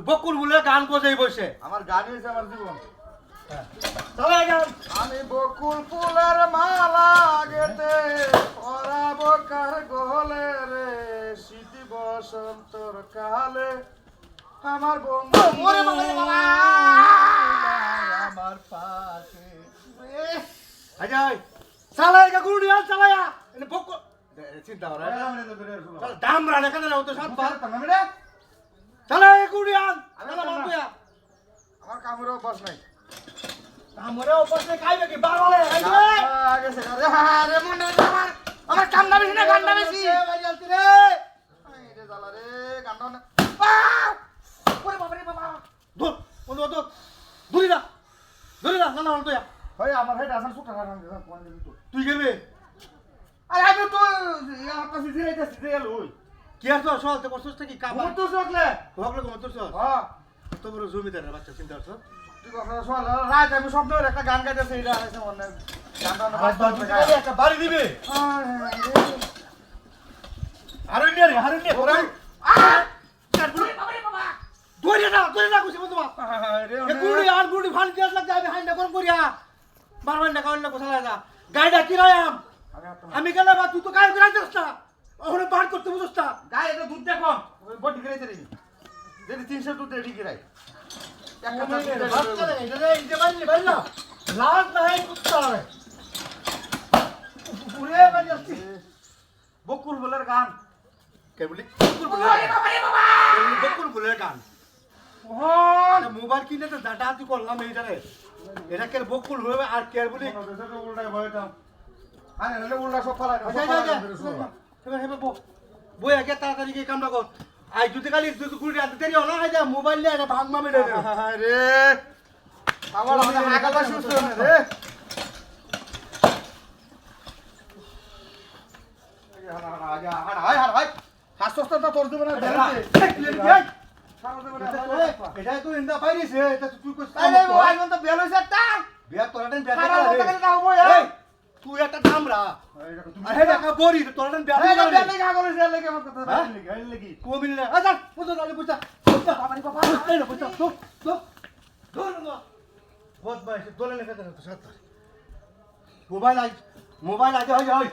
বকুল বলে গান কোথায় বসে আমার গান হয়েছে আমার জীবন। আমি বকুল ফুলের মালা গেতে পরাবো কার গলে রে শীতি বসন্তর কালে আমার বন্ধু আমার পাশে চালাই গুরু দিয়া চালায়া এনে বকুল চিন্তা করে দাম রানে কেন না তো সাত চালাই গুরু দিয়া আমার কামের অভ্যাস নাই। আমরে উপরে খাইবে কি বারলে গেছে আরে মনে আমার আমার কান্না বেশি না কান্না বেশি বাজালতি রে রে জ্বালা রে কান্না না ওরে বাবা রে বাবা দূর বন্ধু দূর দূরি না না না তুই ভাই আমার হেড আসার সুটা রান দে কোন দিন তুই গেবে আরে আমি তো আমার কাছে জিরাইতেছি রে লই কি আর তো সলতে করছস কি কাবা তো সকলে হকলে কম তোর সল হ্যাঁ তো বড় জমিদার বাচ্চা চিন্তা করছ তুই কথা শোন রাত আমি স্বপ্ন একটা গান গাইতেছি এটা আছে মনে গানটা একটা বাড়ি দিবে হারুনিয়া রে হারুনিয়া ওরা দৌড়ে না কুছি বন্ধু এ গুড়ি ফান দিয়াস লাগ যাবে হান্ডা কোন করিয়া বারবার না কাউন না কোথায় লাগা গাড়িটা কিরায়াম আমি গেলে বা তুই তো গাড়ি করে যাস না ওখানে বার করতে বুঝছ না গায়ে এটা দুধ দেখো বডি গিরাইতে রে যদি 300 দুধ রেডি গিরাই বকুল বলার গান বকুল বলে গান মোবাইল কিনে তো ডাটা করলাম এইটারে এটা কে বকুল হবে আর কে বলি উল্টাই ভয়টা আরে উল্টা সব ফালাই বই আগে তাড়াতাড়ি গিয়ে কামটা কর আই যদি কালি গুড়ি আনতে দেরি হলো না যা মোবাইল নিয়ে এটা ভাঙ মামে দেবে রে আমার আগাটা সুস্থ রে এটা তো ইন্দা পাইরিছে এটা তুই কইছ বিয়া তোরাটাই বিয়া তুই একটা দামরা আরে দেখা বড়ি তোরাটাই বিয়া কমিল না আচ্ছা বুঝো না বুঝা বাবা বাবা এই না বুঝা তো বহুত বাইছে দোলে লেখা তো সাত মোবাইল আজ হয়